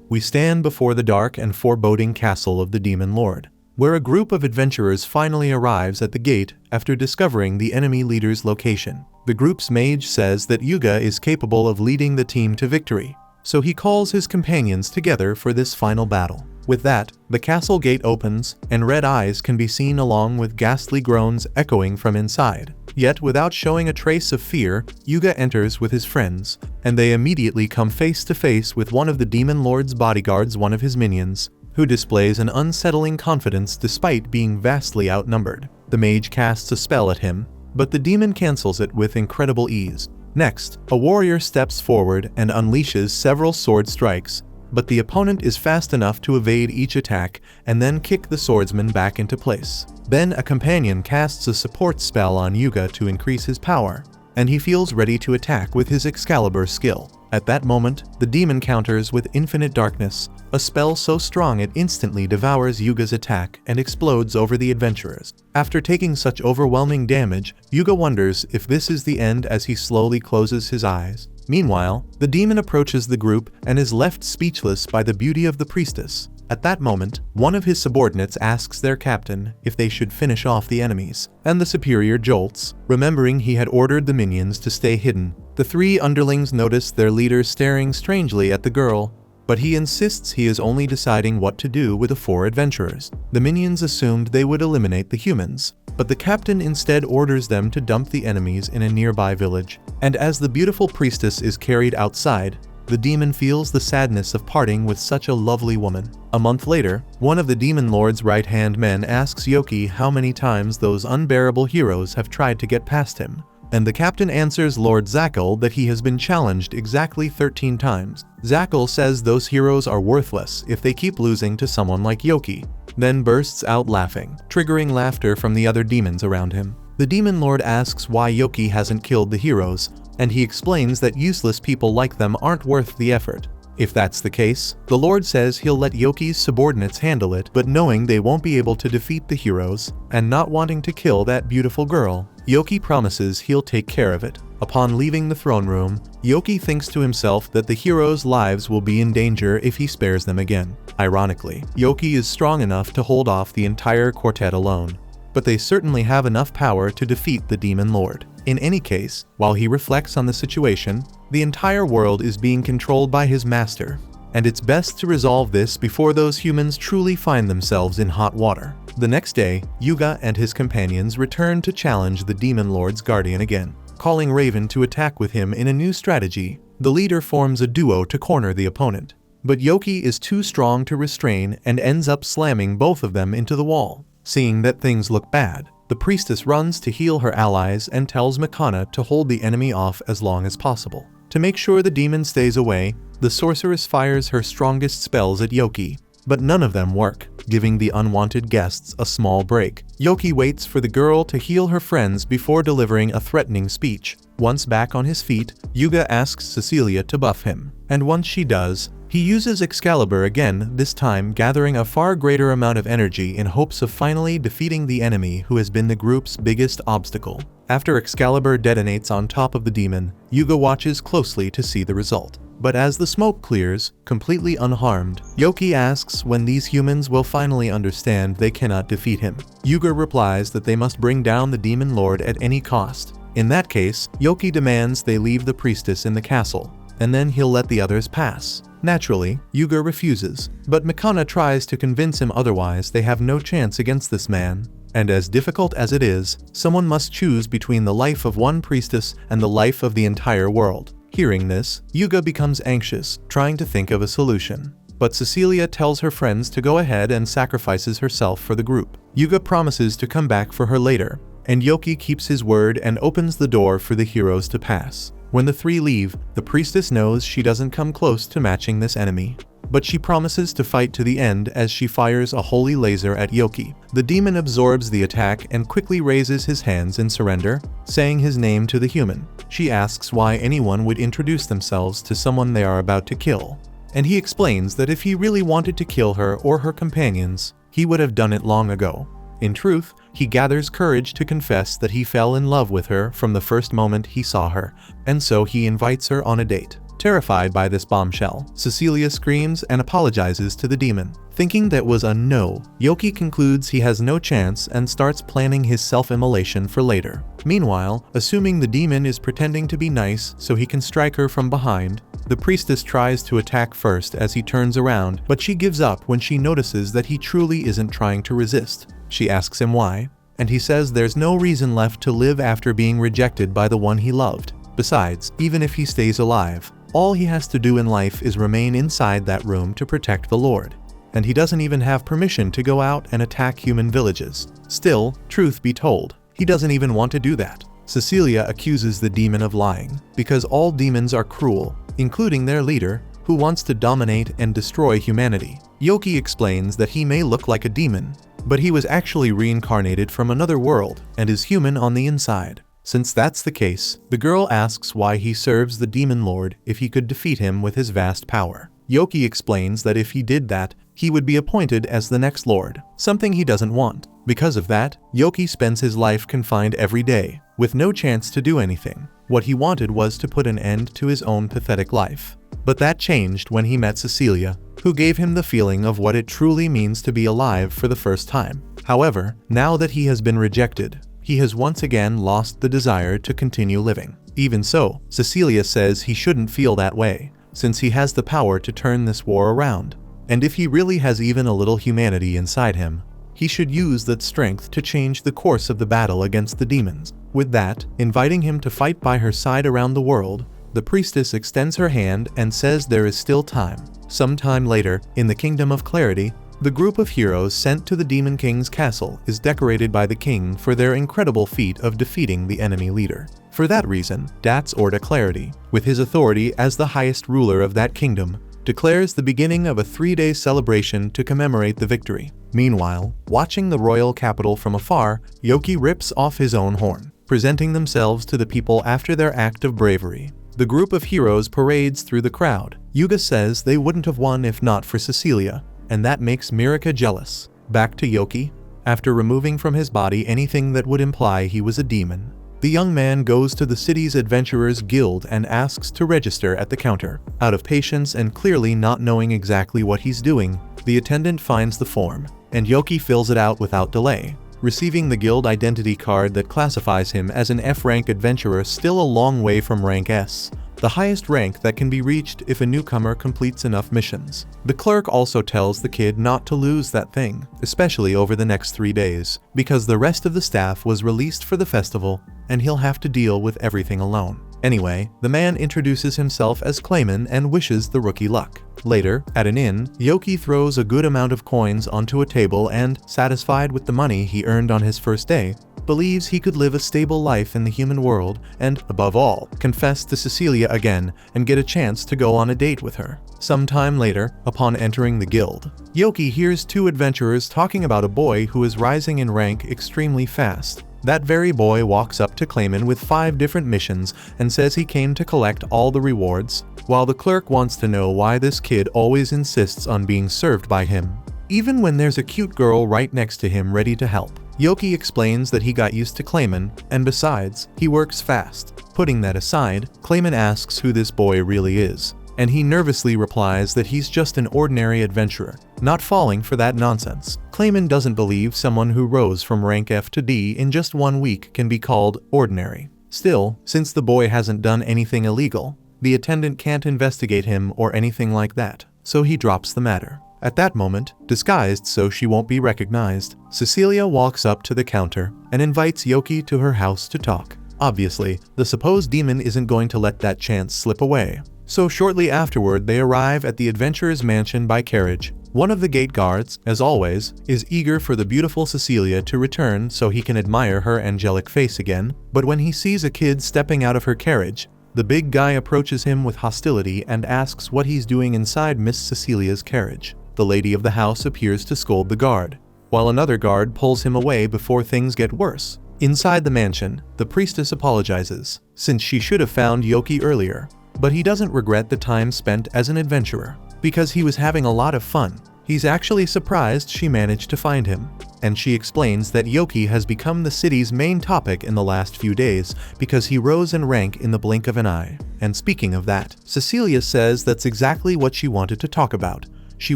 we stand before the dark and foreboding castle of the Demon Lord, where a group of adventurers finally arrives at the gate after discovering the enemy leader's location. The group's mage says that Yuga is capable of leading the team to victory, so he calls his companions together for this final battle. With that, the castle gate opens, and red eyes can be seen along with ghastly groans echoing from inside. Yet without showing a trace of fear, Yuga enters with his friends, and they immediately come face to face with one of the Demon Lord's bodyguards, one of his minions, who displays an unsettling confidence despite being vastly outnumbered. The mage casts a spell at him, but the demon cancels it with incredible ease. Next, a warrior steps forward and unleashes several sword strikes, but the opponent is fast enough to evade each attack and then kick the swordsman back into place. Then a companion casts a support spell on Yuga to increase his power, and he feels ready to attack with his Excalibur skill. At that moment, the demon counters with Infinite Darkness, a spell so strong it instantly devours Yuga's attack and explodes over the adventurers. After taking such overwhelming damage, Yuga wonders if this is the end as he slowly closes his eyes. Meanwhile, the demon approaches the group and is left speechless by the beauty of the priestess. At that moment, one of his subordinates asks their captain if they should finish off the enemies, and the superior jolts, remembering he had ordered the minions to stay hidden. The three underlings notice their leader staring strangely at the girl, but he insists he is only deciding what to do with the four adventurers. The minions assumed they would eliminate the humans, but the captain instead orders them to dump the enemies in a nearby village. And as the beautiful priestess is carried outside, the demon feels the sadness of parting with such a lovely woman. A month later, one of the Demon Lord's right-hand men asks Yoki how many times those unbearable heroes have tried to get past him, and the captain answers Lord Zackle that he has been challenged exactly 13 times. Zackle says those heroes are worthless if they keep losing to someone like Yoki, then bursts out laughing, triggering laughter from the other demons around him. The Demon Lord asks why Yoki hasn't killed the heroes, and he explains that useless people like them aren't worth the effort. If that's the case, the Lord says he'll let Yoki's subordinates handle it, but knowing they won't be able to defeat the heroes, and not wanting to kill that beautiful girl, Yoki promises he'll take care of it. Upon leaving the throne room, Yoki thinks to himself that the heroes' lives will be in danger if he spares them again. Ironically, Yoki is strong enough to hold off the entire quartet alone, but they certainly have enough power to defeat the Demon Lord. In any case, while he reflects on the situation, the entire world is being controlled by his master, and it's best to resolve this before those humans truly find themselves in hot water. The next day, Yuga and his companions return to challenge the Demon Lord's guardian again. Calling Raven to attack with him in a new strategy, the leader forms a duo to corner the opponent. But Yoki is too strong to restrain and ends up slamming both of them into the wall. Seeing that things look bad, the priestess runs to heal her allies and tells Makana to hold the enemy off as long as possible. To make sure the demon stays away, the sorceress fires her strongest spells at Yoki, but none of them work, giving the unwanted guests a small break. Yoki waits for the girl to heal her friends before delivering a threatening speech. Once back on his feet, Yuga asks Cecilia to buff him, and once she does, he uses Excalibur again, this time gathering a far greater amount of energy in hopes of finally defeating the enemy who has been the group's biggest obstacle. After Excalibur detonates on top of the demon, Yuga watches closely to see the result. But as the smoke clears, completely unharmed, Yoki asks when these humans will finally understand they cannot defeat him. Yuga replies that they must bring down the Demon Lord at any cost. In that case, Yoki demands they leave the priestess in the castle, and then he'll let the others pass. Naturally, Yuga refuses, but Makana tries to convince him otherwise. They have no chance against this man, and as difficult as it is, someone must choose between the life of one priestess and the life of the entire world. Hearing this, Yuga becomes anxious, trying to think of a solution. But Cecilia tells her friends to go ahead and sacrifices herself for the group. Yuga promises to come back for her later, and Yoki keeps his word and opens the door for the heroes to pass. When the three leave, the priestess knows she doesn't come close to matching this enemy, but she promises to fight to the end as she fires a holy laser at Yoki. The demon absorbs the attack and quickly raises his hands in surrender, saying his name to the human. She asks why anyone would introduce themselves to someone they are about to kill, and he explains that if he really wanted to kill her or her companions, he would have done it long ago. In truth, he gathers courage to confess that he fell in love with her from the first moment he saw her, and so he invites her on a date. Terrified by this bombshell, Cecilia screams and apologizes to the demon. Thinking that was a no, Yoki concludes he has no chance and starts planning his self-immolation for later. Meanwhile, assuming the demon is pretending to be nice so he can strike her from behind, the priestess tries to attack first as he turns around, but she gives up when she notices that he truly isn't trying to resist. She asks him why, and he says there's no reason left to live after being rejected by the one he loved. Besides, even if he stays alive, all he has to do in life is remain inside that room to protect the Lord. And he doesn't even have permission to go out and attack human villages. Still, truth be told, he doesn't even want to do that. Cecilia accuses the demon of lying, because all demons are cruel, including their leader, who wants to dominate and destroy humanity. Yoki explains that he may look like a demon, but he was actually reincarnated from another world and is human on the inside. Since that's the case, the girl asks why he serves the demon lord if he could defeat him with his vast power. Yoki explains that if he did that, he would be appointed as the next lord, something he doesn't want. Because of that, Yoki spends his life confined every day, with no chance to do anything. What he wanted was to put an end to his own pathetic life. But that changed when he met Cecilia, who gave him the feeling of what it truly means to be alive for the first time. However, now that he has been rejected, he has once again lost the desire to continue living. Even so, Cecilia says he shouldn't feel that way, since he has the power to turn this war around. And if he really has even a little humanity inside him, he should use that strength to change the course of the battle against the demons. With that, inviting him to fight by her side around the world, the priestess extends her hand and says there is still time. Sometime later, in the Kingdom of Clarity, the group of heroes sent to the Demon King's castle is decorated by the king for their incredible feat of defeating the enemy leader. For that reason, That's Orda Clarity, with his authority as the highest ruler of that kingdom, declares the beginning of a 3-day celebration to commemorate the victory. Meanwhile, watching the royal capital from afar, Yoki rips off his own horn, presenting themselves to the people after their act of bravery. The group of heroes parades through the crowd. Yuga says they wouldn't have won if not for Cecilia, and that makes Mirika jealous. Back to Yoki. After removing from his body anything that would imply he was a demon, the young man goes to the city's adventurers guild and asks to register at the counter. Out of patience and clearly not knowing exactly what he's doing, the attendant finds the form, and Yoki fills it out without delay, receiving the guild identity card that classifies him as an F-rank adventurer, still a long way from rank S, the highest rank that can be reached if a newcomer completes enough missions. The clerk also tells the kid not to lose that thing, especially over the next 3 days, because the rest of the staff was released for the festival and he'll have to deal with everything alone. Anyway, the man introduces himself as Clayman and wishes the rookie luck. Later, at an inn, Yoki throws a good amount of coins onto a table and, satisfied with the money he earned on his first day, believes he could live a stable life in the human world and, above all, confess to Cecilia again and get a chance to go on a date with her. Sometime later, upon entering the guild, Yoki hears 2 adventurers talking about a boy who is rising in rank extremely fast. That very boy walks up to Clayman with 5 different missions and says he came to collect all the rewards, while the clerk wants to know why this kid always insists on being served by him, even when there's a cute girl right next to him ready to help. Yoki explains that he got used to Clayman, and besides, he works fast. Putting that aside, Clayman asks who this boy really is, and he nervously replies that he's just an ordinary adventurer, not falling for that nonsense. Clayman doesn't believe someone who rose from rank F to D in just 1 week can be called ordinary. Still, since the boy hasn't done anything illegal, the attendant can't investigate him or anything like that, so he drops the matter. At that moment, disguised so she won't be recognized, Cecilia walks up to the counter and invites Yoki to her house to talk. Obviously, the supposed demon isn't going to let that chance slip away. So shortly afterward they arrive at the adventurer's mansion by carriage. One of the gate guards, as always, is eager for the beautiful Cecilia to return so he can admire her angelic face again, but when he sees a kid stepping out of her carriage, the big guy approaches him with hostility and asks what he's doing inside Miss Cecilia's carriage. The lady of the house appears to scold the guard, while another guard pulls him away before things get worse. Inside the mansion, the priestess apologizes, since she should have found Yoki earlier, but he doesn't regret the time spent as an adventurer, because he was having a lot of fun. He's actually surprised she managed to find him. and she explains that Yoki has become the city's main topic in the last few days because he rose in rank in the blink of an eye. And speaking of that, Cecilia says that's exactly what she wanted to talk about. She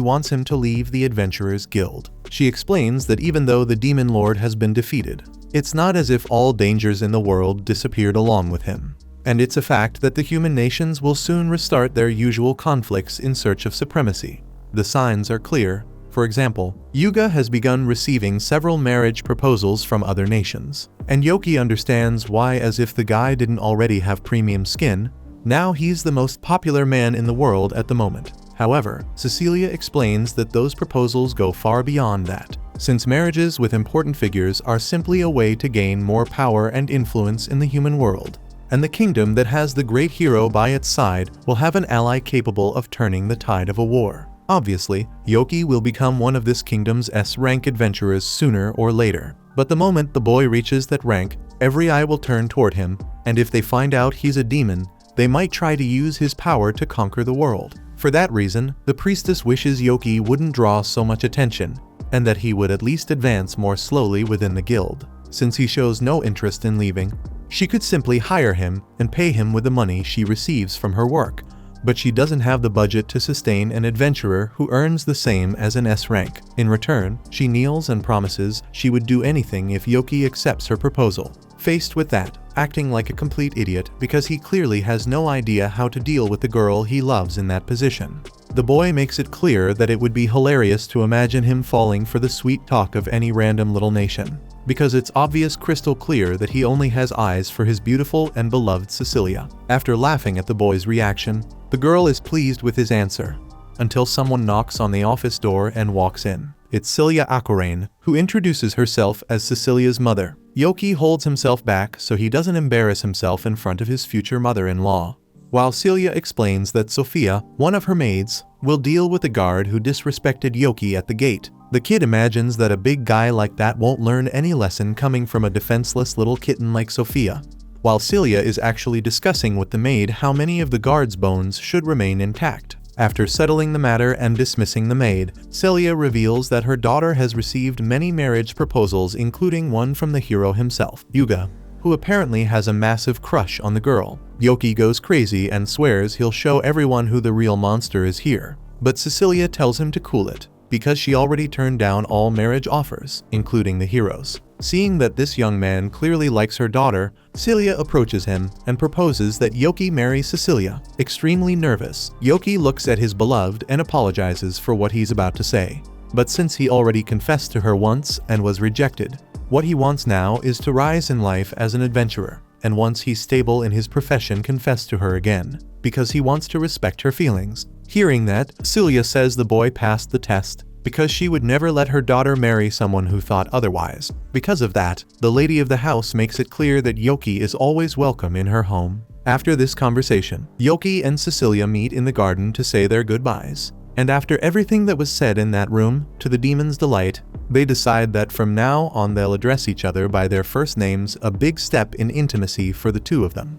wants him to leave the Adventurers Guild. She explains that even though the Demon Lord has been defeated, it's not as if all dangers in the world disappeared along with him. And it's a fact that the human nations will soon restart their usual conflicts in search of supremacy. The signs are clear. For example, Yuga has begun receiving several marriage proposals from other nations. And Yoki understands why, as if the guy didn't already have premium skin. Now he's the most popular man in the world at the moment. However, Cecilia explains that those proposals go far beyond that, since marriages with important figures are simply a way to gain more power and influence in the human world. And the kingdom that has the great hero by its side will have an ally capable of turning the tide of a war. Obviously, Yoki will become one of this kingdom's S-rank adventurers sooner or later. But the moment the boy reaches that rank, every eye will turn toward him, and if they find out he's a demon, they might try to use his power to conquer the world. For that reason, the priestess wishes Yoki wouldn't draw so much attention, and that he would at least advance more slowly within the guild. Since he shows no interest in leaving, she could simply hire him and pay him with the money she receives from her work. But she doesn't have the budget to sustain an adventurer who earns the same as an S rank. In return, she kneels and promises she would do anything if Yoki accepts her proposal. Faced with that, acting like a complete idiot because he clearly has no idea how to deal with the girl he loves in that position. The boy makes it clear that it would be hilarious to imagine him falling for the sweet talk of any random little nation, because it's obvious crystal clear that he only has eyes for his beautiful and beloved Cecilia. After laughing at the boy's reaction, the girl is pleased with his answer, until someone knocks on the office door and walks in. It's Celia Aquarain, who introduces herself as Cecilia's mother. Yoki holds himself back so he doesn't embarrass himself in front of his future mother-in-law, while Celia explains that Sophia, one of her maids, will deal with the guard who disrespected Yoki at the gate. The kid imagines that a big guy like that won't learn any lesson coming from a defenseless little kitten like Sophia, while Celia is actually discussing with the maid how many of the guard's bones should remain intact. After settling the matter and dismissing the maid, Celia reveals that her daughter has received many marriage proposals, including one from the hero himself, Yuga, who apparently has a massive crush on the girl. Yoki goes crazy and swears he'll show everyone who the real monster is here, but Cecilia tells him to cool it, because she already turned down all marriage offers, including the hero's. Seeing that this young man clearly likes her daughter, Celia approaches him and proposes that Yoki marry Cecilia. Extremely nervous, Yoki looks at his beloved and apologizes for what he's about to say. But since he already confessed to her once and was rejected, what he wants now is to rise in life as an adventurer, and once he's stable in his profession, confess to her again, because he wants to respect her feelings. Hearing that, Celia says the boy passed the test, because she would never let her daughter marry someone who thought otherwise. Because of that, the lady of the house makes it clear that Yoki is always welcome in her home. After this conversation, Yoki and Cecilia meet in the garden to say their goodbyes. And after everything that was said in that room, to the demon's delight, they decide that from now on they'll address each other by their first names, a big step in intimacy for the two of them.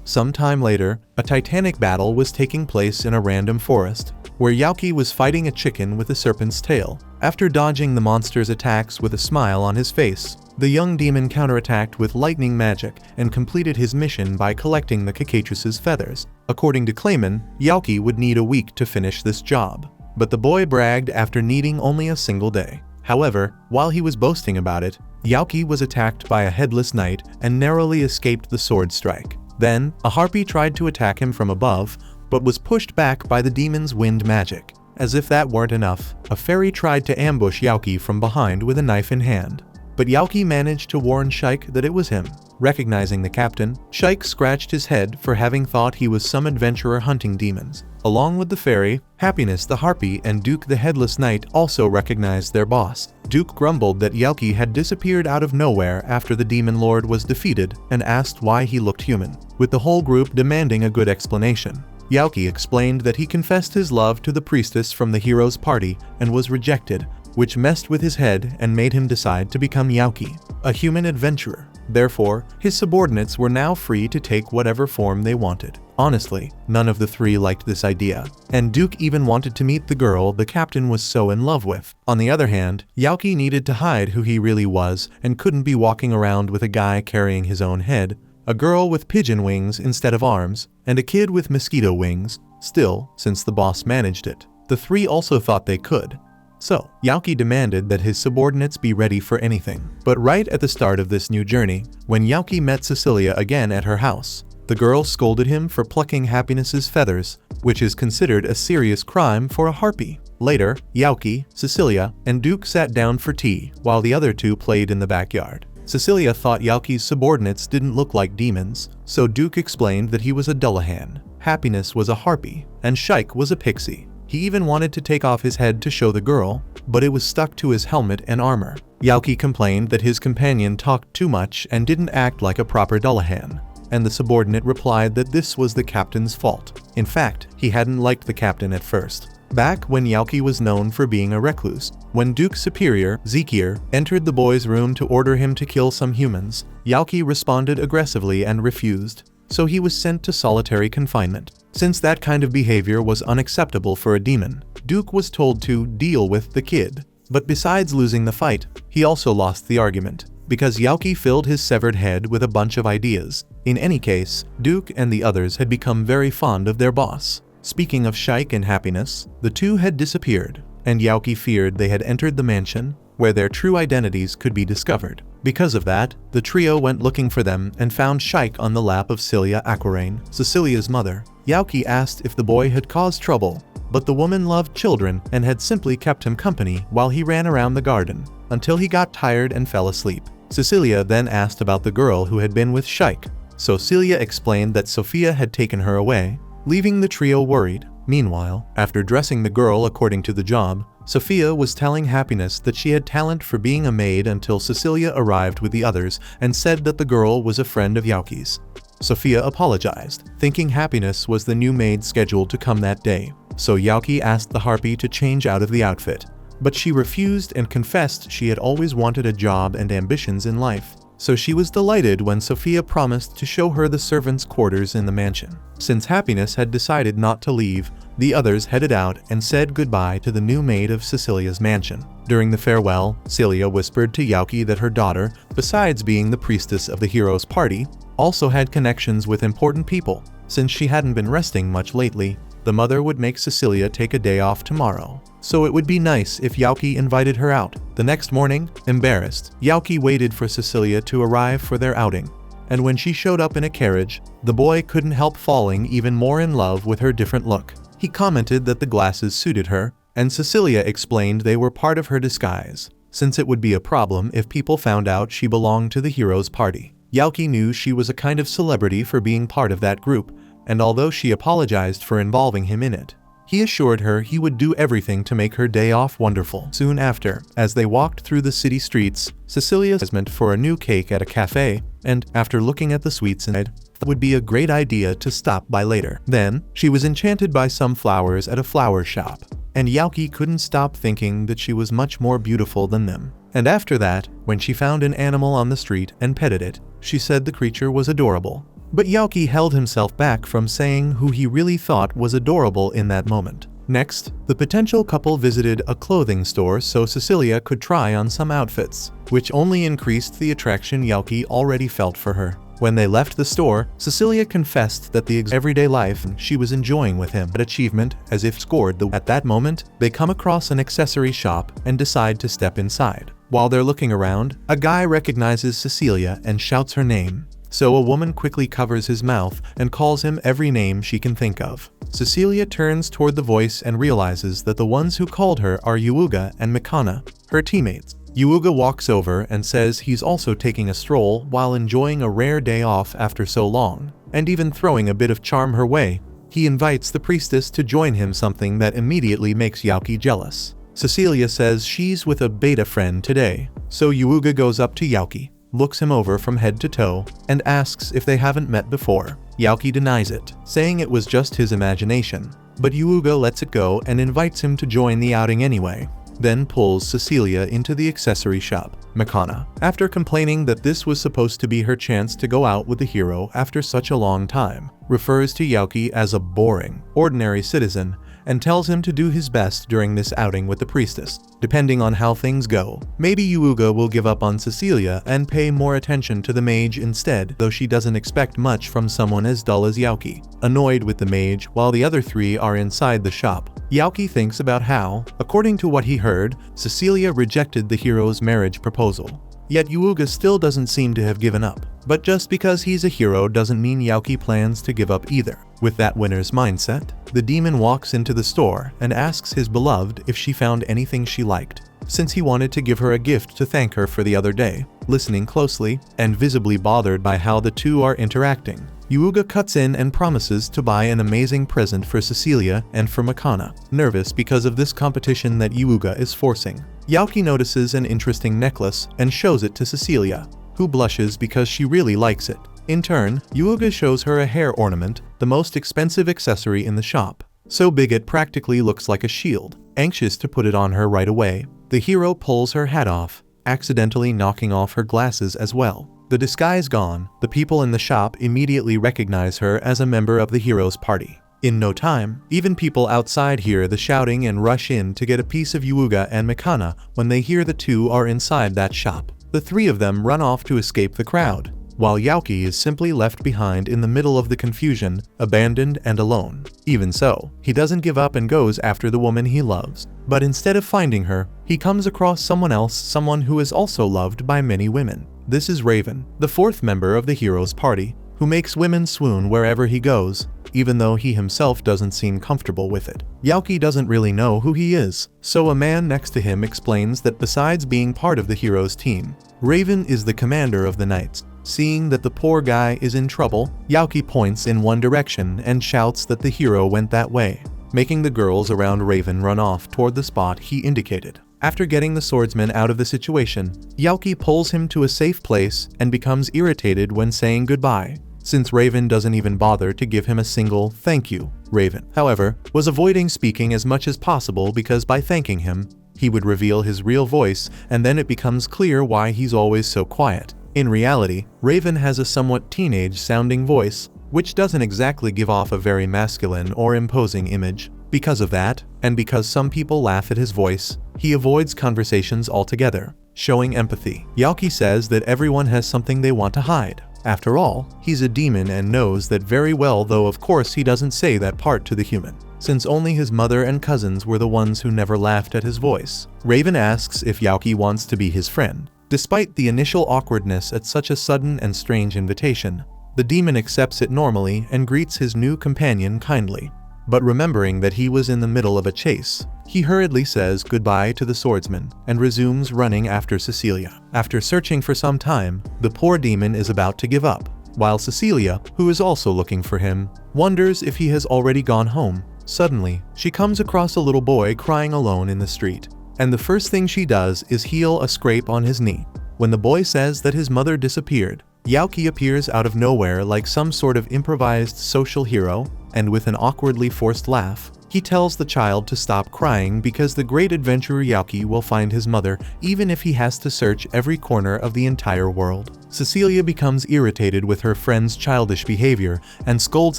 Sometime later, a titanic battle was taking place in a random forest, where Yoki was fighting a chicken with a serpent's tail. After dodging the monster's attacks with a smile on his face, the young demon counterattacked with lightning magic and completed his mission by collecting the cockatrice's feathers. According to Clayman, Yoki would need a week to finish this job, but the boy bragged after needing only a single day. However, while he was boasting about it, Yoki was attacked by a headless knight and narrowly escaped the sword strike. Then, a harpy tried to attack him from above, but was pushed back by the demon's wind magic. As if that weren't enough, a fairy tried to ambush Yoki from behind with a knife in hand. But Yoki managed to warn Shaik that it was him. Recognizing the captain, Shaik scratched his head for having thought he was some adventurer hunting demons. Along with the fairy, Happiness the harpy and Duke the headless knight also recognized their boss. Duke grumbled that Yoki had disappeared out of nowhere after the demon lord was defeated and asked why he looked human, with the whole group demanding a good explanation. Yoki explained that he confessed his love to the priestess from the hero's party and was rejected, which messed with his head and made him decide to become Yoki, a human adventurer. Therefore, his subordinates were now free to take whatever form they wanted. Honestly, none of the three liked this idea, and Duke even wanted to meet the girl the captain was so in love with. On the other hand, Yaoki needed to hide who he really was and couldn't be walking around with a guy carrying his own head, a girl with pigeon wings instead of arms, and a kid with mosquito wings. Still, since the boss managed it, the three also thought they could. So, Yaoki demanded that his subordinates be ready for anything. But right at the start of this new journey, when Yaoki met Cecilia again at her house, the girl scolded him for plucking Happiness's feathers, which is considered a serious crime for a harpy. Later, Yaoki, Cecilia, and Duke sat down for tea, while the other two played in the backyard. Cecilia thought Yaoki's subordinates didn't look like demons, so Duke explained that he was a Dullahan, Happiness was a harpy, and Shike was a pixie. He even wanted to take off his head to show the girl, but it was stuck to his helmet and armor. Yaoki complained that his companion talked too much and didn't act like a proper Dullahan, and the subordinate replied that this was the captain's fault. In fact, he hadn't liked the captain at first. Back when Yaoki was known for being a recluse, when Duke's superior, Zekier, entered the boy's room to order him to kill some humans, Yaoki responded aggressively and refused, so he was sent to solitary confinement. Since that kind of behavior was unacceptable for a demon, Duke was told to deal with the kid. But besides losing the fight, he also lost the argument, because Yaoki filled his severed head with a bunch of ideas. In any case, Duke and the others had become very fond of their boss. Speaking of Shike and Happiness, the two had disappeared, and Yaoki feared they had entered the mansion, where their true identities could be discovered. Because of that, the trio went looking for them and found Shike on the lap of Celia Aquarain, Cecilia's mother. Yaoki asked if the boy had caused trouble, but the woman loved children and had simply kept him company while he ran around the garden, until he got tired and fell asleep. Cecilia then asked about the girl who had been with Shike, so Celia explained that Sophia had taken her away, leaving the trio worried. Meanwhile, after dressing the girl according to the job, Sophia was telling Happiness that she had talent for being a maid until Cecilia arrived with the others and said that the girl was a friend of Yaoki's. Sophia apologized, thinking Happiness was the new maid scheduled to come that day, so Yaoki asked the harpy to change out of the outfit. But she refused and confessed she had always wanted a job and ambitions in life. So she was delighted when Sophia promised to show her the servants' quarters in the mansion. Since Happiness had decided not to leave, the others headed out and said goodbye to the new maid of Cecilia's mansion. During the farewell, Celia whispered to Yaoki that her daughter, besides being the priestess of the hero's party, also had connections with important people. Since she hadn't been resting much lately, the mother would make Cecilia take a day off tomorrow, so it would be nice if Yaoki invited her out. The next morning, embarrassed, Yaoki waited for Cecilia to arrive for their outing, and when she showed up in a carriage, the boy couldn't help falling even more in love with her different look. He commented that the glasses suited her, and Cecilia explained they were part of her disguise, since it would be a problem if people found out she belonged to the hero's party. Yaoki knew she was a kind of celebrity for being part of that group, and although she apologized for involving him in it, he assured her he would do everything to make her day off wonderful. Soon after, as they walked through the city streets, Cecilia asked for a new cake at a cafe, and, after looking at the sweets inside, it would be a great idea to stop by later. Then, she was enchanted by some flowers at a flower shop, and Yaoki couldn't stop thinking that she was much more beautiful than them. And after that, when she found an animal on the street and petted it, she said the creature was adorable. But Yaoki held himself back from saying who he really thought was adorable in that moment. Next, the potential couple visited a clothing store so Cecilia could try on some outfits, which only increased the attraction Yaoki already felt for her. When they left the store, Cecilia confessed that the everyday life she was enjoying with him had achievement as if scored the. At that moment, they come across an accessory shop and decide to step inside. While they're looking around, a guy recognizes Cecilia and shouts her name. So a woman quickly covers his mouth and calls him every name she can think of. Cecilia turns toward the voice and realizes that the ones who called her are Yuuga and Mikana, her teammates. Yuuga walks over and says he's also taking a stroll while enjoying a rare day off after so long, and even throwing a bit of charm her way. He invites the priestess to join him, something that immediately makes Yaoki jealous. Cecilia says she's with a beta friend today, so Yuuga goes up to Yaoki, looks him over from head to toe, and asks if they haven't met before. Yaoki denies it, saying it was just his imagination, but Yuuga lets it go and invites him to join the outing anyway. then pulls Cecilia into the accessory shop. Mikana, after complaining that this was supposed to be her chance to go out with the hero after such a long time, refers to Yaoki as a boring, ordinary citizen and tells him to do his best during this outing with the priestess. Depending on how things go, maybe Yuuga will give up on Cecilia and pay more attention to the mage instead, though she doesn't expect much from someone as dull as Yaoki. Annoyed with the mage while the other three are inside the shop, Yaoki thinks about how, according to what he heard, Cecilia rejected the hero's marriage proposal. Yet Yuuga still doesn't seem to have given up. But just because he's a hero doesn't mean Yaoki plans to give up either. With that winner's mindset, the demon walks into the store and asks his beloved if she found anything she liked, since he wanted to give her a gift to thank her for the other day. Listening closely, and visibly bothered by how the two are interacting, Yuuga cuts in and promises to buy an amazing present for Cecilia and for Mikana. Nervous because of this competition that Yuuga is forcing, Yaoki notices an interesting necklace and shows it to Cecilia, who blushes because she really likes it. In turn, Yuuga shows her a hair ornament, the most expensive accessory in the shop. So big it practically looks like a shield. Anxious to put it on her right away, the hero pulls her hat off, accidentally knocking off her glasses as well. The disguise gone, the people in the shop immediately recognize her as a member of the hero's party. In no time, even people outside hear the shouting and rush in to get a piece of Yuuga and Mikana when they hear the two are inside that shop. The three of them run off to escape the crowd, while Yaoki is simply left behind in the middle of the confusion, abandoned and alone. Even so, he doesn't give up and goes after the woman he loves. But instead of finding her, he comes across someone else, someone who is also loved by many women. This is Raven, the fourth member of the hero's party, who makes women swoon wherever he goes, even though he himself doesn't seem comfortable with it. Yaoki doesn't really know who he is, so a man next to him explains that besides being part of the hero's team, Raven is the commander of the knights. Seeing that the poor guy is in trouble, Yaoki points in one direction and shouts that the hero went that way, making the girls around Raven run off toward the spot he indicated. After getting the swordsman out of the situation, Yaoki pulls him to a safe place and becomes irritated when saying goodbye, since Raven doesn't even bother to give him a single thank you. Raven, however, was avoiding speaking as much as possible because by thanking him, he would reveal his real voice, and then it becomes clear why he's always so quiet. In reality, Raven has a somewhat teenage-sounding voice, which doesn't exactly give off a very masculine or imposing image. Because of that, and because some people laugh at his voice, he avoids conversations altogether, showing empathy. Yaoki says that everyone has something they want to hide. After all, he's a demon and knows that very well, though of course he doesn't say that part to the human, since only his mother and cousins were the ones who never laughed at his voice. Raven asks if Yaoki wants to be his friend. Despite the initial awkwardness at such a sudden and strange invitation, the demon accepts it normally and greets his new companion kindly. But remembering that he was in the middle of a chase, he hurriedly says goodbye to the swordsman and resumes running after Cecilia. After searching for some time, the poor demon is about to give up, while Cecilia, who is also looking for him, wonders if he has already gone home. Suddenly, she comes across a little boy crying alone in the street, and the first thing she does is heal a scrape on his knee. When the boy says that his mother disappeared, Yaoki appears out of nowhere like some sort of improvised social hero, and with an awkwardly forced laugh, he tells the child to stop crying because the great adventurer Yaoki will find his mother even if he has to search every corner of the entire world. Cecilia becomes irritated with her friend's childish behavior and scolds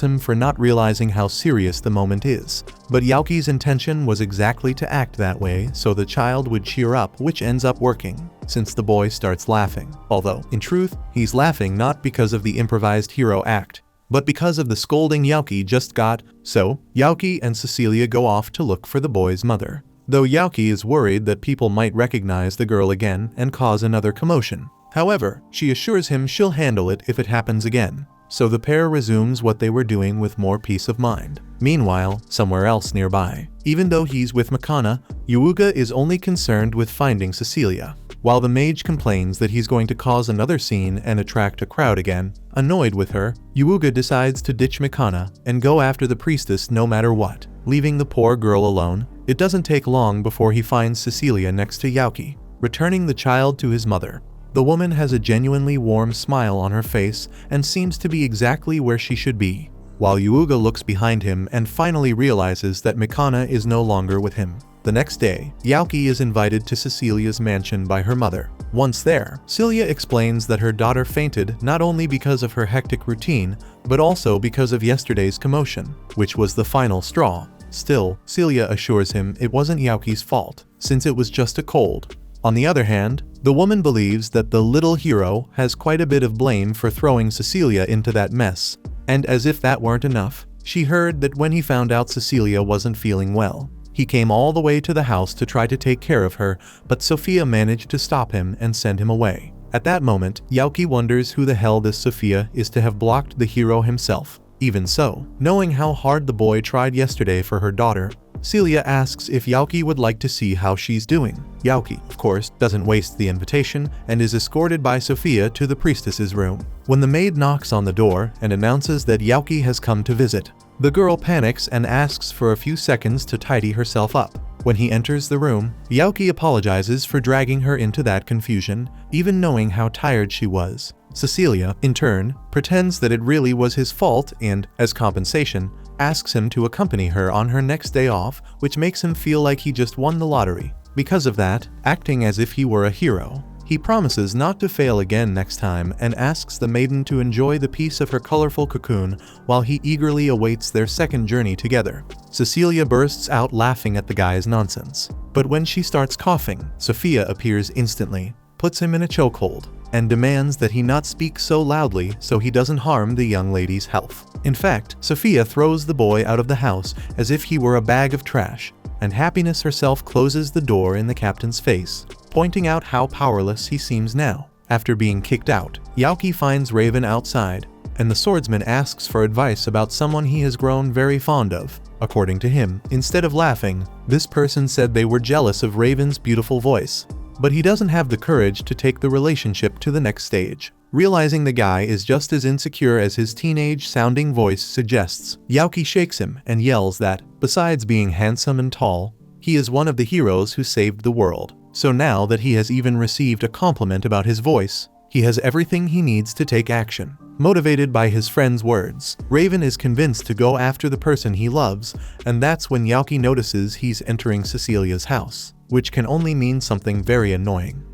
him for not realizing how serious the moment is. But Yaoki's intention was exactly to act that way so the child would cheer up, which ends up working, since the boy starts laughing. Although, in truth, he's laughing not because of the improvised hero act, but because of the scolding Yaoki just got. So, Yaoki and Cecilia go off to look for the boy's mother, though Yaoki is worried that people might recognize the girl again and cause another commotion. However, she assures him she'll handle it if it happens again, so the pair resumes what they were doing with more peace of mind. Meanwhile, somewhere else nearby, even though he's with Mikana, Yuuga is only concerned with finding Cecilia. While the mage complains that he's going to cause another scene and attract a crowd again, annoyed with her, Yuuga decides to ditch Mikana and go after the priestess no matter what, leaving the poor girl alone. It doesn't take long before he finds Cecilia next to Yaoki, returning the child to his mother. The woman has a genuinely warm smile on her face and seems to be exactly where she should be, while Yuuga looks behind him and finally realizes that Mikana is no longer with him. The next day, Yaoki is invited to Cecilia's mansion by her mother. Once there, Celia explains that her daughter fainted not only because of her hectic routine, but also because of yesterday's commotion, which was the final straw. Still, Celia assures him it wasn't Yaoki's fault, since it was just a cold. On the other hand, the woman believes that the little hero has quite a bit of blame for throwing Cecilia into that mess. And as if that weren't enough, she heard that when he found out Cecilia wasn't feeling well, he came all the way to the house to try to take care of her, but Sophia managed to stop him and send him away. At that moment, Yaoki wonders who the hell this Sophia is to have blocked the hero himself. Even so, knowing how hard the boy tried yesterday for her daughter, Celia asks if Yaoki would like to see how she's doing. Yaoki, of course, doesn't waste the invitation and is escorted by Sophia to the priestess's room. When the maid knocks on the door and announces that Yaoki has come to visit, the girl panics and asks for a few seconds to tidy herself up. When he enters the room, Yaoki apologizes for dragging her into that confusion, even knowing how tired she was. Cecilia, in turn, pretends that it really was his fault and, as compensation, asks him to accompany her on her next day off, which makes him feel like he just won the lottery. Because of that, acting as if he were a hero, he promises not to fail again next time and asks the maiden to enjoy the peace of her colorful cocoon while he eagerly awaits their second journey together. Cecilia bursts out laughing at the guy's nonsense. But when she starts coughing, Sophia appears instantly, puts him in a chokehold, and demands that he not speak so loudly so he doesn't harm the young lady's health. In fact, Sophia throws the boy out of the house as if he were a bag of trash, and Happiness herself closes the door in the captain's face, pointing out how powerless he seems now. After being kicked out, Yaoki finds Raven outside, and the swordsman asks for advice about someone he has grown very fond of. According to him, instead of laughing, this person said they were jealous of Raven's beautiful voice. But he doesn't have the courage to take the relationship to the next stage. Realizing the guy is just as insecure as his teenage-sounding voice suggests, Yaoki shakes him and yells that, besides being handsome and tall, he is one of the heroes who saved the world. So now that he has even received a compliment about his voice, he has everything he needs to take action. Motivated by his friend's words, Raven is convinced to go after the person he loves, and that's when Yaoki notices he's entering Cecilia's house, which can only mean something very annoying.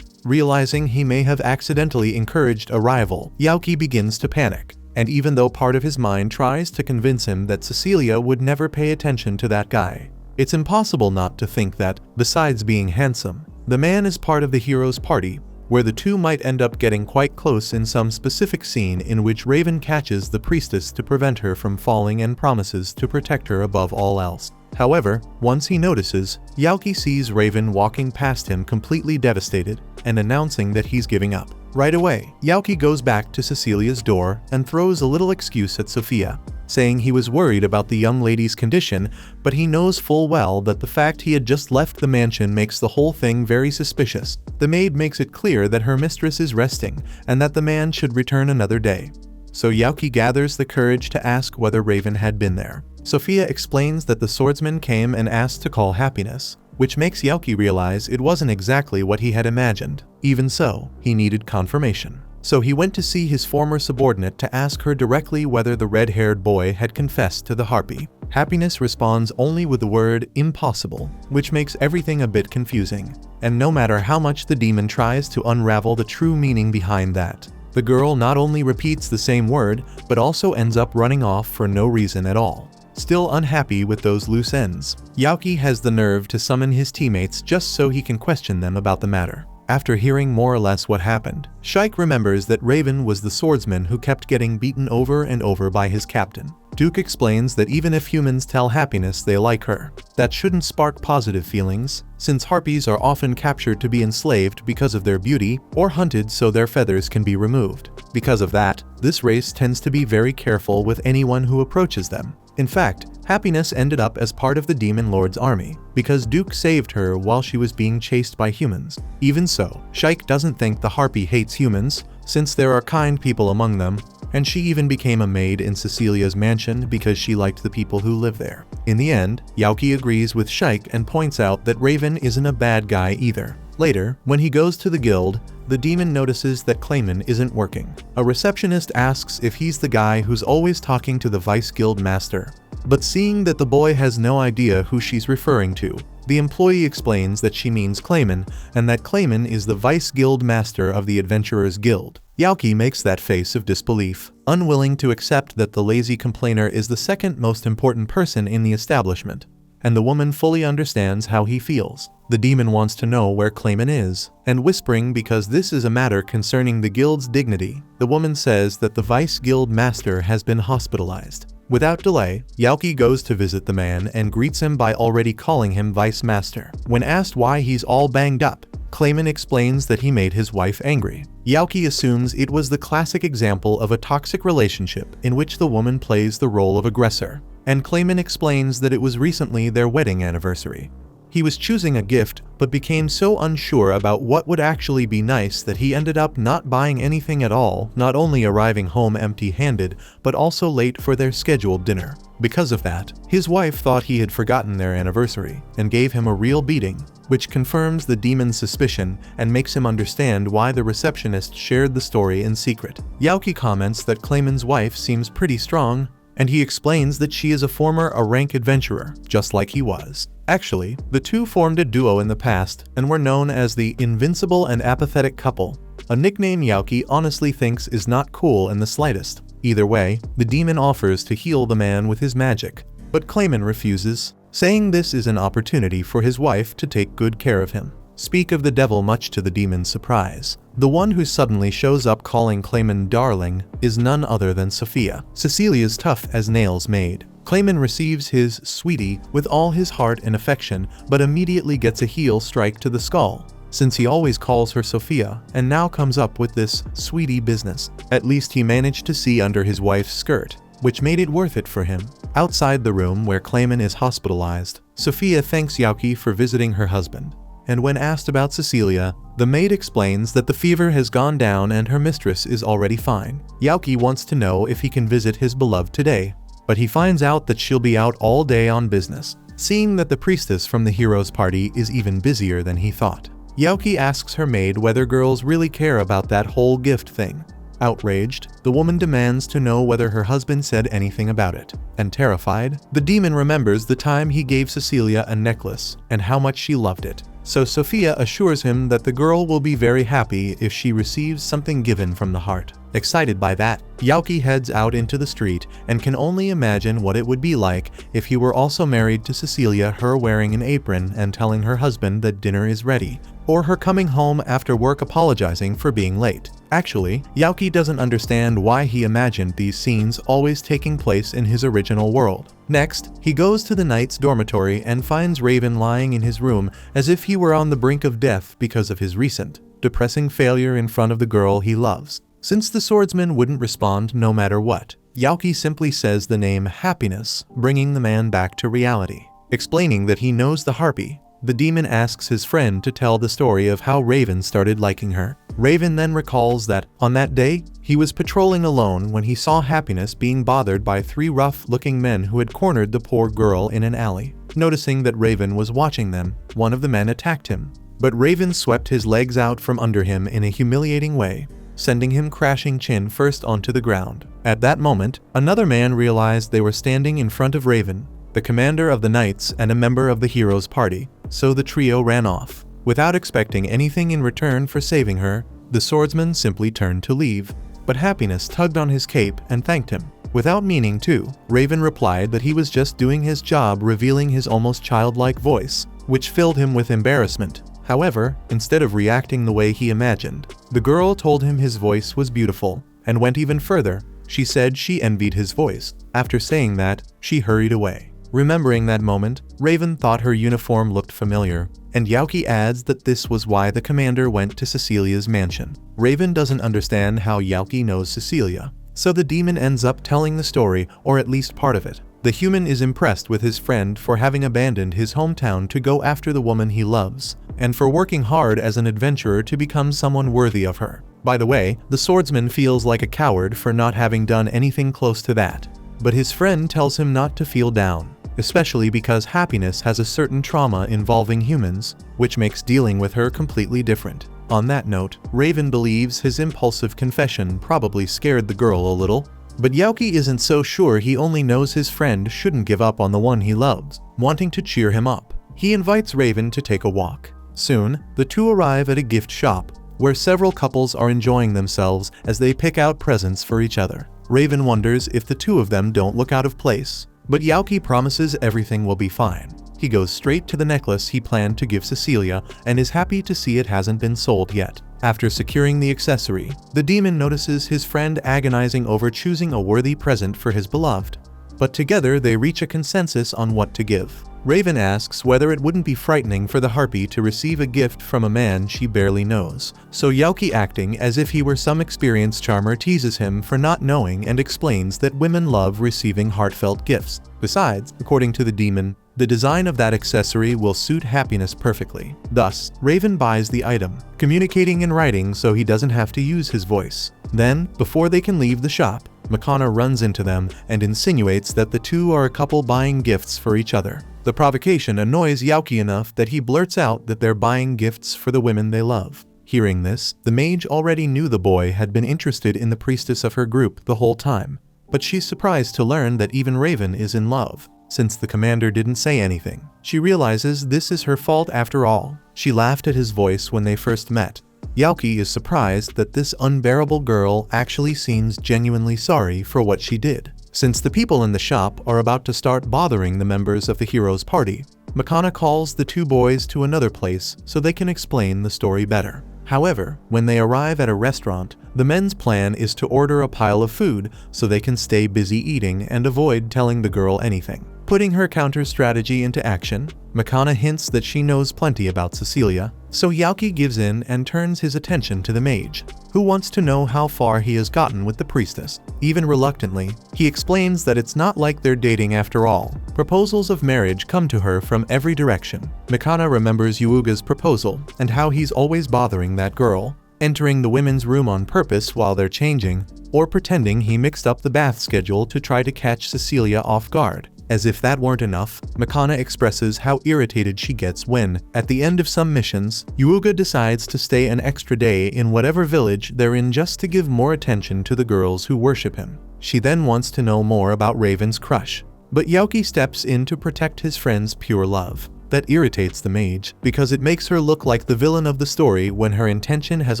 Realizing he may have accidentally encouraged a rival, Yaoki begins to panic, and even though part of his mind tries to convince him that Cecilia would never pay attention to that guy, it's impossible not to think that, besides being handsome, the man is part of the hero's party, where the two might end up getting quite close in some specific scene in which Raven catches the priestess to prevent her from falling and promises to protect her above all else. However, once he notices, Yaoki sees Raven walking past him completely devastated and announcing that he's giving up. Right away, Yaoki goes back to Cecilia's door and throws a little excuse at Sophia, saying he was worried about the young lady's condition, but he knows full well that the fact he had just left the mansion makes the whole thing very suspicious. The maid makes it clear that her mistress is resting and that the man should return another day. So Yaoki gathers the courage to ask whether Raven had been there. Sophia explains that the swordsman came and asked to call Happiness, which makes Yaoki realize it wasn't exactly what he had imagined. Even so, he needed confirmation. So he went to see his former subordinate to ask her directly whether the red-haired boy had confessed to the harpy. Happiness responds only with the word impossible, which makes everything a bit confusing. And no matter how much the demon tries to unravel the true meaning behind that, the girl not only repeats the same word, but also ends up running off for no reason at all. Still unhappy with those loose ends, Yaoki has the nerve to summon his teammates just so he can question them about the matter. After hearing more or less what happened, Shike remembers that Raven was the swordsman who kept getting beaten over and over by his captain. Duke explains that even if humans tell Happiness they like her, that shouldn't spark positive feelings, since harpies are often captured to be enslaved because of their beauty, or hunted so their feathers can be removed. Because of that, this race tends to be very careful with anyone who approaches them. In fact, Happiness ended up as part of the Demon Lord's army, because Duke saved her while she was being chased by humans. Even so, Shike doesn't think the harpy hates humans, since there are kind people among them, and she even became a maid in Cecilia's mansion because she liked the people who live there. In the end, Yaoki agrees with Shike and points out that Raven isn't a bad guy either. Later, when he goes to the guild, the demon notices that Clayman isn't working. A receptionist asks if he's the guy who's always talking to the vice guild master. But seeing that the boy has no idea who she's referring to, The employee explains that she means Clayman, and that Clayman is the vice guild master of the Adventurers Guild. Yaoki makes that face of disbelief, unwilling to accept that the lazy complainer is the second most important person in the establishment. And the woman fully understands how he feels. The demon wants to know where Clayman is, and whispering because this is a matter concerning the guild's dignity, the woman says that the vice guild master has been hospitalized. Without delay, Yaoki goes to visit the man and greets him by already calling him vice master. When asked why he's all banged up, Clayman explains that he made his wife angry. Yaoki assumes it was the classic example of a toxic relationship in which the woman plays the role of aggressor, and Clayman explains that it was recently their wedding anniversary. He was choosing a gift but became so unsure about what would actually be nice that he ended up not buying anything at all, not only arriving home empty-handed but also late for their scheduled dinner. Because of that, his wife thought he had forgotten their anniversary and gave him a real beating, which confirms the demon's suspicion and makes him understand why the receptionist shared the story in secret. Yaoki comments that Clayman's wife seems pretty strong, and he explains that she is a former rank adventurer, just like he was. Actually, the two formed a duo in the past and were known as the Invincible and Apathetic Couple, a nickname Yaoki honestly thinks is not cool in the slightest. Either way, the demon offers to heal the man with his magic, but Clayman refuses, saying this is an opportunity for his wife to take good care of him. Speak of the devil, much to the demon's surprise. The one who suddenly shows up calling Clayman darling is none other than Sophia, Cecilia's tough-as-nails maid. Clayman receives his sweetie with all his heart and affection, but immediately gets a heel strike to the skull, since he always calls her Sophia and now comes up with this sweetie business. At least he managed to see under his wife's skirt, which made it worth it for him. Outside the room where Clayman is hospitalized, Sophia thanks Yaoki for visiting her husband, and when asked about Cecilia, the maid explains that the fever has gone down and her mistress is already fine. Yaoki wants to know if he can visit his beloved today, but he finds out that she'll be out all day on business. Seeing that the priestess from the hero's party is even busier than he thought, Yaoki asks her maid whether girls really care about that whole gift thing. Outraged, the woman demands to know whether her husband said anything about it, and terrified, the demon remembers the time he gave Cecilia a necklace and how much she loved it. So Sophia assures him that the girl will be very happy if she receives something given from the heart. Excited by that, Yaoki heads out into the street and can only imagine what it would be like if he were also married to Cecilia, her wearing an apron and telling her husband that dinner is ready, or her coming home after work apologizing for being late. Actually, Yaoki doesn't understand why he imagined these scenes always taking place in his original world. Next, he goes to the knight's dormitory and finds Raven lying in his room as if he were on the brink of death because of his recent, depressing failure in front of the girl he loves. Since the swordsman wouldn't respond no matter what, Yaoki simply says the name Happiness, bringing the man back to reality. Explaining that he knows the harpy, the demon asks his friend to tell the story of how Raven started liking her. Raven then recalls that, on that day, he was patrolling alone when he saw Happiness being bothered by three rough-looking men who had cornered the poor girl in an alley. Noticing that Raven was watching them, one of the men attacked him, but Raven swept his legs out from under him in a humiliating way, sending him crashing chin first onto the ground. At that moment, another man realized they were standing in front of Raven, the commander of the knights and a member of the hero's party, so the trio ran off. Without expecting anything in return for saving her, the swordsman simply turned to leave, but Happiness tugged on his cape and thanked him. Without meaning to, Raven replied that he was just doing his job, revealing his almost childlike voice, which filled him with embarrassment. However, instead of reacting the way he imagined, the girl told him his voice was beautiful, and went even further. She said she envied his voice. After saying that, she hurried away. Remembering that moment, Raven thought her uniform looked familiar, and Yaoki adds that this was why the commander went to Cecilia's mansion. Raven doesn't understand how Yaoki knows Cecilia, so the demon ends up telling the story, or at least part of it. The human is impressed with his friend for having abandoned his hometown to go after the woman he loves, and for working hard as an adventurer to become someone worthy of her. By the way, the swordsman feels like a coward for not having done anything close to that, but his friend tells him not to feel down, especially because Happiness has a certain trauma involving humans, which makes dealing with her completely different. On that note, Raven believes his impulsive confession probably scared the girl a little, but Yaoki isn't so sure. He only knows his friend shouldn't give up on the one he loves. Wanting to cheer him up, He invites Raven to take a walk. Soon, the two arrive at a gift shop, where several couples are enjoying themselves as they pick out presents for each other. Raven wonders if the two of them don't look out of place, but Yaoki promises everything will be fine. He goes straight to the necklace he planned to give Cecilia and is happy to see it hasn't been sold yet. After securing the accessory, the demon notices his friend agonizing over choosing a worthy present for his beloved. But together they reach a consensus on what to give. Raven asks whether it wouldn't be frightening for the harpy to receive a gift from a man she barely knows. So Yaoki, acting as if he were some experienced charmer, teases him for not knowing and explains that women love receiving heartfelt gifts. Besides, according to the demon, the design of that accessory will suit happiness perfectly. Thus, Raven buys the item, communicating in writing so he doesn't have to use his voice. Then, before they can leave the shop, Makana runs into them and insinuates that the two are a couple buying gifts for each other. The provocation annoys Yaoki enough that he blurts out that they're buying gifts for the women they love. Hearing this, the mage already knew the boy had been interested in the priestess of her group the whole time, but she's surprised to learn that even Raven is in love. Since the commander didn't say anything, she realizes this is her fault after all. She laughed at his voice when they first met. Yaoki is surprised that this unbearable girl actually seems genuinely sorry for what she did. Since the people in the shop are about to start bothering the members of the hero's party, Makana calls the two boys to another place so they can explain the story better. However, when they arrive at a restaurant, the men's plan is to order a pile of food so they can stay busy eating and avoid telling the girl anything. Putting her counter strategy into action, Makana hints that she knows plenty about Cecilia, so Yaoki gives in and turns his attention to the mage, who wants to know how far he has gotten with the priestess. Even reluctantly, he explains that it's not like they're dating after all. Proposals of marriage come to her from every direction. Makana remembers Yuuga's proposal and how he's always bothering that girl, entering the women's room on purpose while they're changing, or pretending he mixed up the bath schedule to try to catch Cecilia off guard. As if that weren't enough, Makana expresses how irritated she gets when, at the end of some missions, Yuuga decides to stay an extra day in whatever village they're in just to give more attention to the girls who worship him. She then wants to know more about Raven's crush, but Yaoki steps in to protect his friend's pure love. That irritates the mage, because it makes her look like the villain of the story when her intention has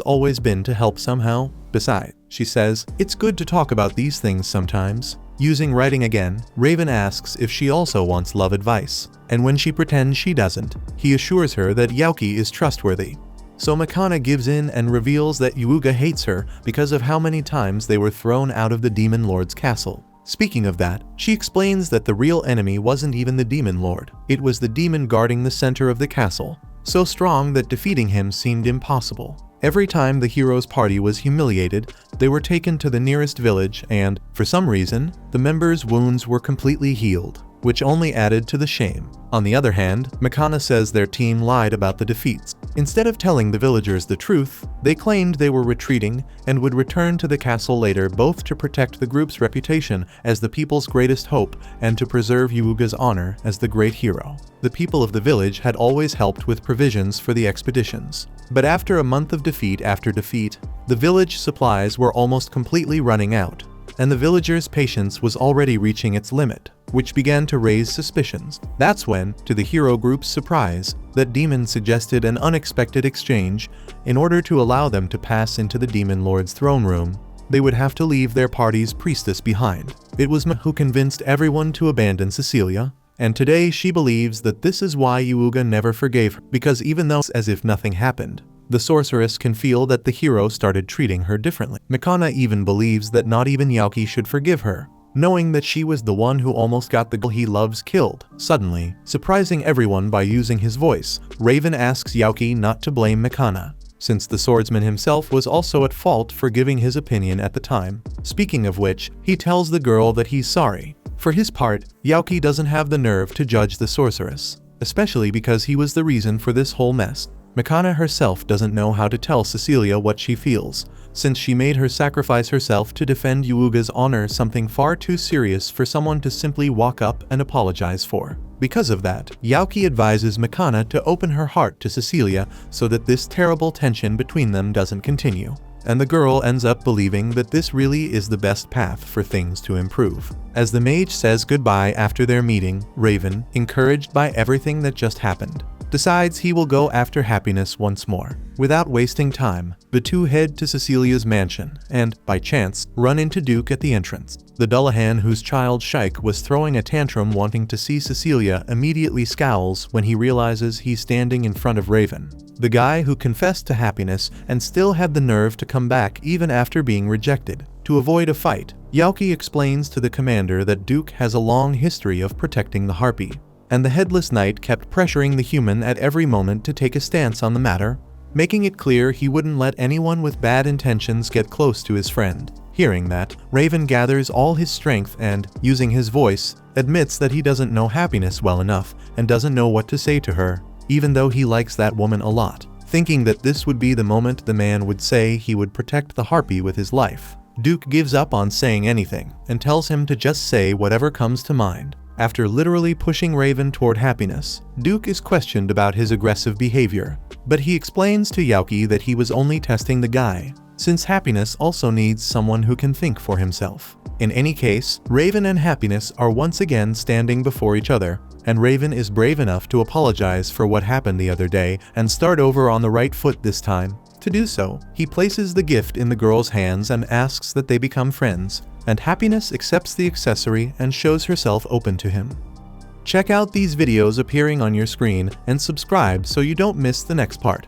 always been to help somehow. Besides, she says, it's good to talk about these things sometimes. Using writing again, Raven asks if she also wants love advice, and when she pretends she doesn't, he assures her that Yaoki is trustworthy. So Makana gives in and reveals that Yuuga hates her because of how many times they were thrown out of the Demon Lord's castle. Speaking of that, she explains that the real enemy wasn't even the Demon Lord, it was the demon guarding the center of the castle, so strong that defeating him seemed impossible. Every time the hero's party was humiliated, they were taken to the nearest village and, for some reason, the members' wounds were completely healed, which only added to the shame. On the other hand, Makana says their team lied about the defeats. Instead of telling the villagers the truth, they claimed they were retreating and would return to the castle later, both to protect the group's reputation as the people's greatest hope and to preserve Yuuga's honor as the great hero. The people of the village had always helped with provisions for the expeditions. But after a month of defeat after defeat, the village supplies were almost completely running out, and the villagers' patience was already reaching its limit, which began to raise suspicions. That's when, to the hero group's surprise, that demon suggested an unexpected exchange. In order to allow them to pass into the Demon Lord's throne room, they would have to leave their party's priestess behind. It was Ma who convinced everyone to abandon Cecilia, and today she believes that this is why Yuuga never forgave her, because even though as if nothing happened, the sorceress can feel that the hero started treating her differently. Makana even believes that not even Yaoki should forgive her, knowing that she was the one who almost got the girl he loves killed. Suddenly, surprising everyone by using his voice, Raven asks Yaoki not to blame Makana, since the swordsman himself was also at fault for giving his opinion at the time. Speaking of which, he tells the girl that he's sorry. For his part, Yaoki doesn't have the nerve to judge the sorceress, especially because he was the reason for this whole mess. Makana herself doesn't know how to tell Cecilia what she feels, since she made her sacrifice herself to defend Yuuga's honor, something far too serious for someone to simply walk up and apologize for. Because of that, Yaoki advises Makana to open her heart to Cecilia so that this terrible tension between them doesn't continue. and the girl ends up believing that this really is the best path for things to improve. As the mage says goodbye after their meeting, Raven, encouraged by everything that just happened, decides he will go after happiness once more. Without wasting time, the two head to Cecilia's mansion and, by chance, run into Duke at the entrance. The Dullahan whose child Shyke was throwing a tantrum wanting to see Cecilia immediately scowls when he realizes he's standing in front of Raven, the guy who confessed to happiness and still had the nerve to come back even after being rejected. To avoid a fight, Yauki explains to the commander that Duke has a long history of protecting the Harpy, and the Headless Knight kept pressuring the human at every moment to take a stance on the matter, making it clear he wouldn't let anyone with bad intentions get close to his friend. Hearing that, Raven gathers all his strength and, using his voice, admits that he doesn't know happiness well enough and doesn't know what to say to her, even though he likes that woman a lot. Thinking that this would be the moment the man would say he would protect the Harpy with his life, Duke gives up on saying anything and tells him to just say whatever comes to mind. After literally pushing Raven toward happiness, Duke is questioned about his aggressive behavior, but he explains to Yauki that he was only testing the guy, since happiness also needs someone who can think for himself. In any case, Raven and happiness are once again standing before each other, and Raven is brave enough to apologize for what happened the other day and start over on the right foot this time. To do so, he places the gift in the girl's hands and asks that they become friends, and happiness accepts the accessory and shows herself open to him. Check out these videos appearing on your screen and subscribe so you don't miss the next part.